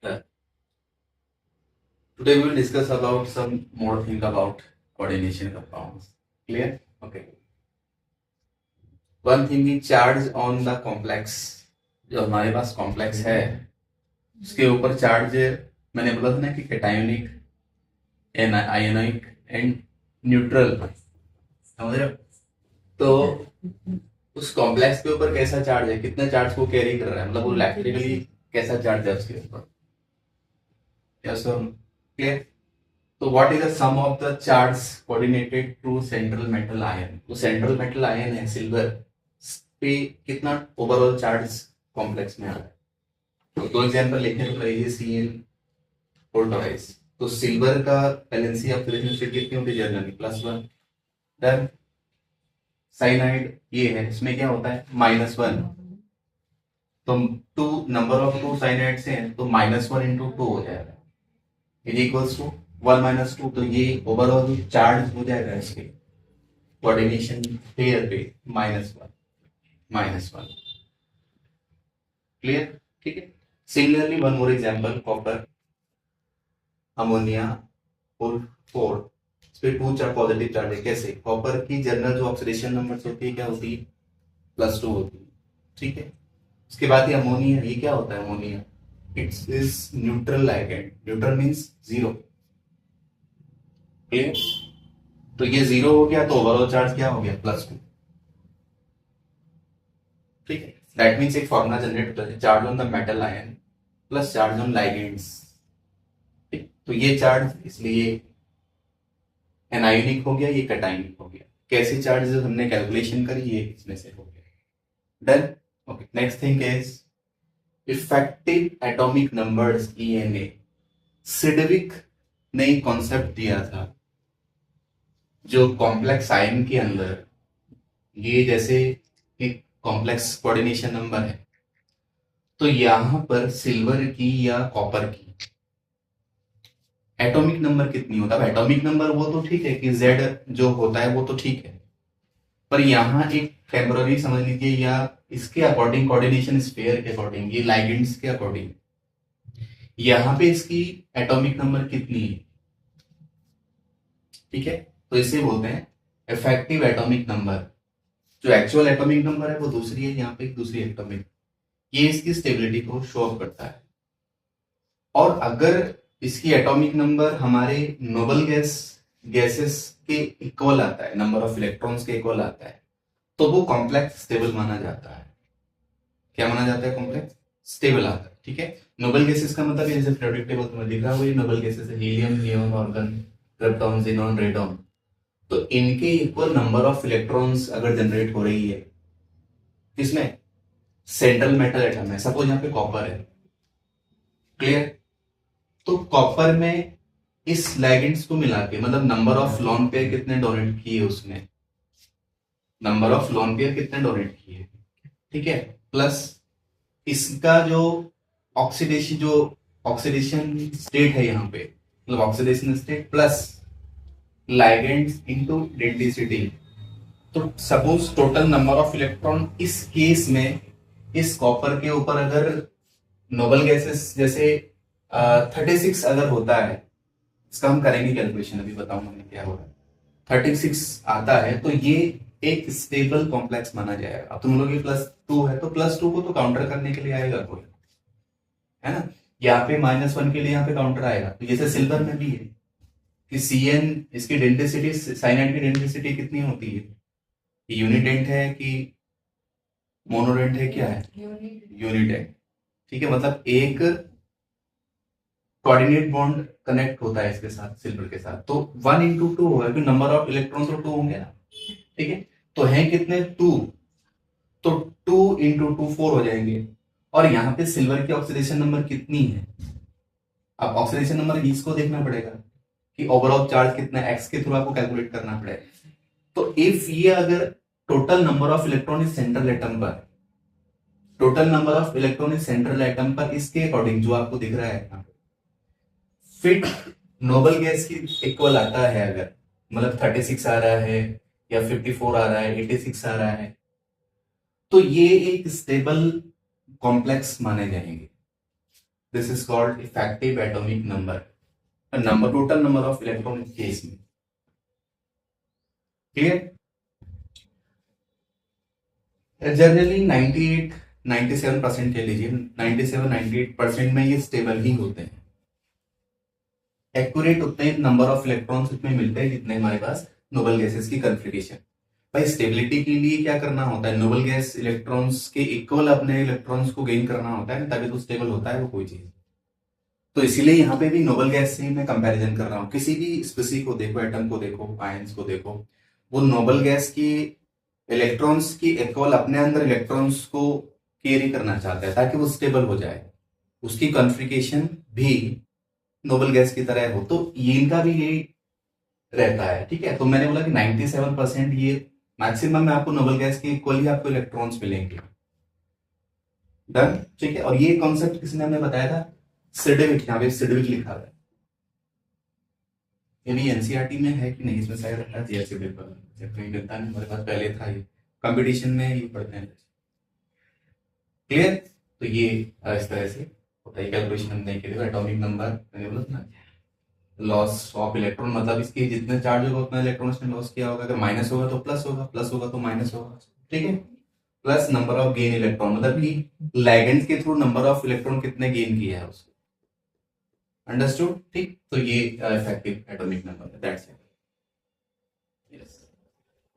Yeah. Today we will discuss about some more thing about coordination compounds. Clear? Okay. One thing is charge on the complex. जो हमारे पास complex है उसके ऊपर charge मैंने बोला था ना कि cationic and ionic and neutral, समझ रहे हो? तो उस कॉम्प्लेक्स के ऊपर कैसा चार्ज है, कितना चार्ज को कैरी कर रहा है, मतलब वो इलेक्ट्रिकली कैसा चार्ज है उसके ऊपर। Yes clear? तो what is the sum of the charge coordinated to central metal ion? तो सेंट्रल मेटल आयन है सिल्वर पे कितना ओवरऑल चार्ज कॉम्प्लेक्स में आ रहा है? तो दो एग्जांपल लिखे तो पहले सी एन पोल्टराइज। तो सिल्वर का वैलेंसी ऑक्सीडेशन स्टेट कितनी होती है जनरली? +1। देन साइनाइड ये है, इसमें क्या होता है? -1। तो two number of two cyanides हैं तो -1 इंटू 2 हो जाएगा इज इक्वल्स टू 1 - 2। तो ये ओवरऑल चार्ज हो जाएगा इसके कोऑर्डिनेशन पेयर पे -1। क्लियर? ठीक है। Similarly one more example, copper ammonia और 4, इस पे 2 चार पॉजिटिव चार्ज है। कैसे? कॉपर की जनरल जो ऑक्सीडेशन नंबर होती है क्या होती है? +2 होती है। ठीक है। उसके बाद ये अमोनिया, ये क्या होता है ammonia? It's is neutral ligand. Neutral means 0। Clear? तो ये 0 हो गया तो ओवरऑल चार्ज क्या हो गया? +2। ठीक है। दैट मीन्स एक फॉर्मूला जनरेट होता है, charge on the metal ion plus charge on ligands. ठीक, तो ये चार्ज इसलिए एनायोनिक हो गया, ये कैटायनिक हो गया। कैसे चार्ज हमने कैलकुलेशन करी, ये इसमें से हो गया। Done. Okay, next thing is effective atomic numbers ENA. Sidgwick ने एक कॉन्सेप्ट दिया था, जो कॉम्प्लेक्स आयन के अंदर ये जैसे एक कॉम्प्लेक्स कोऑर्डिनेशन नंबर है, तो यहां पर सिल्वर की या कॉपर की एटॉमिक नंबर कितनी होता है? एटॉमिक नंबर वो तो ठीक है कि जेड जो होता है वो तो ठीक है, पर यहाँ एक टेम्पररी समझ लीजिए, या इसके अकॉर्डिंग कोऑर्डिनेशन स्फीयर के अकॉर्डिंग, ये लाइगेंड्स के अकॉर्डिंग यहाँ पे इसकी एटॉमिक नंबर कितनी है? ठीक है। तो इसे बोलते हैं इफेक्टिव एटॉमिक नंबर। जो एक्चुअल एटॉमिक नंबर है वो दूसरी है, यहाँ पे एक दूसरी एटॉमिक, ये इसकी स्टेबिलिटी को शो ऑफ करता है। और अगर इसकी एटॉमिक नंबर हमारे नोबल गैसेस के इक्वल आता है, नंबर ऑफ इलेक्ट्रॉन्स के इक्वल आता है, तो वो कॉम्प्लेक्स स्टेबल माना जाता है। क्या माना जाता है? कॉम्प्लेक्स स्टेबल आता है। ठीक है। नोबल गैसेस का मतलब जैसे पीरियोडिक टेबल में लिखा हुआ है, नोबल गैसेस है helium, neon, argon, krypton, xenon, radon. तो इनके इक्वल नंबर ऑफ इलेक्ट्रॉन्स अगर जनरेट हो रही है, किसमें? सेंट्रल मेटल एटम है, सपोज यहाँ पे कॉपर है। क्लियर? तो कॉपर में इस लाइगेंड्स को मिला के, मतलब नंबर ऑफ लोन पेयर कितने डोनेट किए उसने, नंबर ऑफ लोन पेयर कितने डोनेट किए, ठीक है, प्लस इसका जो ऑक्सीडेशन स्टेट है यहाँ पे, मतलब oxidation state plus ligands into density. तो suppose total number of electron इस केस में इस कॉपर के ऊपर अगर नोबल गैसेस जैसे 36 अगर होता है, इसका हम करेंगे कैलकुलेशन, अभी बताऊंगा मैं क्या हो रहा है। 36 आता है तो ये एक स्टेबल कॉम्प्लेक्स माना जाएगा। अब तुम लोग ये +2 है तो +2 को तो काउंटर करने के लिए आएगा कोई, है ना? यहाँ पे -1 के लिए यहाँ पे काउंटर आएगा। तो जैसे सिल्वर में भी है कि Cn, इसकी डेंसिटी, साइनाइड की डेंसिटी कितनी होती है? यूनिडेंट है कि मोनोडेंट है? क्या है? यूनिडेंट। ठीक है, मतलब एक कोऑर्डिनेट बॉन्ड कनेक्ट होता है इसके साथ, सिल्वर के साथ। तो 1 × 2 होगा क्योंकि नंबर ऑफ इलेक्ट्रॉन तो 2 होंगे ना। ठीक है। तो है कितने? 2। तो 2 × 2 4 हो जाएंगे। और यहाँ पे सिल्वर की ऑक्सीडेशन नंबर कितनी है? अब ऑक्सीडेशन नंबर इसको देखना पड़ेगा कि ओवरऑल चार्ज कितना है, एक्स के थ्रू आपको कैलकुलेट करना पड़ेगा। तो इफ ये अगर टोटल नंबर ऑफ इलेक्ट्रॉन इस सेंट्रल एटम पर, टोटल नंबर ऑफ इलेक्ट्रॉन इस सेंट्रल एटम पर इसके अकॉर्डिंग जो आपको दिख रहा है फिट नोबल गैस की इक्वल आता है, अगर मतलब 36 आ रहा है या 54 आ रहा है, 86 आ रहा है, तो ये एक स्टेबल कॉम्प्लेक्स माने जाएंगे। This is called effective atomic number, number total number of electron case में। क्लियर? जनरली 98 97% कह लीजिए, 97 98% में ये स्टेबल ही होते हैं। एक्यूरेट उतने नंबर ऑफ इलेक्ट्रॉन्स उतने मिलते हैं जितने हमारे पास नोबल गैसेस की कॉन्फ़िगरेशन। भाई स्टेबिलिटी के लिए क्या करना होता है, नोबल गैस इलेक्ट्रॉन्स के इक्वल अपने इलेक्ट्रॉन्स को गेन करना होता है, तभी तो स्टेबल होता है वो कोई चीज। तो इसीलिए यहाँ पे भी नोबल गैस से ही मैं कंपैरिजन कर रहा हूँ। किसी भी स्पीसी को देखो, एटम को देखो, आयंस को देखो, वो नोबल गैस की इलेक्ट्रॉन्स की इक्वल अपने अंदर इलेक्ट्रॉन्स को कैरी करना चाहता है ताकि वो स्टेबल हो जाए, उसकी कॉन्फ़िगरेशन भी नोबल गैस की तरह हो। तो ये इनका भी यही रहता है, ठीक है। तो मैंने बोला कि 97% ये मैक्सिमम में आपको नोबल गैस के इक्वल ही आपको इलेक्ट्रॉन्स मिलेंगे। डन, ठीक है। और ये कॉन्सेप्ट किसने हमें बताया था, सिडविक, यहाँ पे सिडविक लिखा हुआ है। ये भी एनसीईआरटी में है कि नहीं, इसमें शायद रखा है जीएससी पेपर, कहीं मिलता नहीं, हमारे पास पहले था, ये कंपटीशन में ये पढ़ते हैं। क्लियर? तो ये इस तरह से होता है कैलकुलेशन हम नहीं करेंगे। एटॉमिक नंबर मैंने बोला ना, लॉस ऑफ इलेक्ट्रॉन, मतलब इसके जितने चार्ज होगा उतना इलेक्ट्रॉन ने लॉस किया होगा। अगर माइनस होगा तो प्लस होगा, प्लस होगा तो माइनस होगा, ठीक है। Plus number of gain electron, मतलब कि लिगेंड के थ्रू नंबर ऑफ इलेक्ट्रॉन कितने गेन किया है उसको। अंडरस्टूड? ठीक। तो ये इफेक्टिव एटॉमिक नंबर है, दैट्स इट।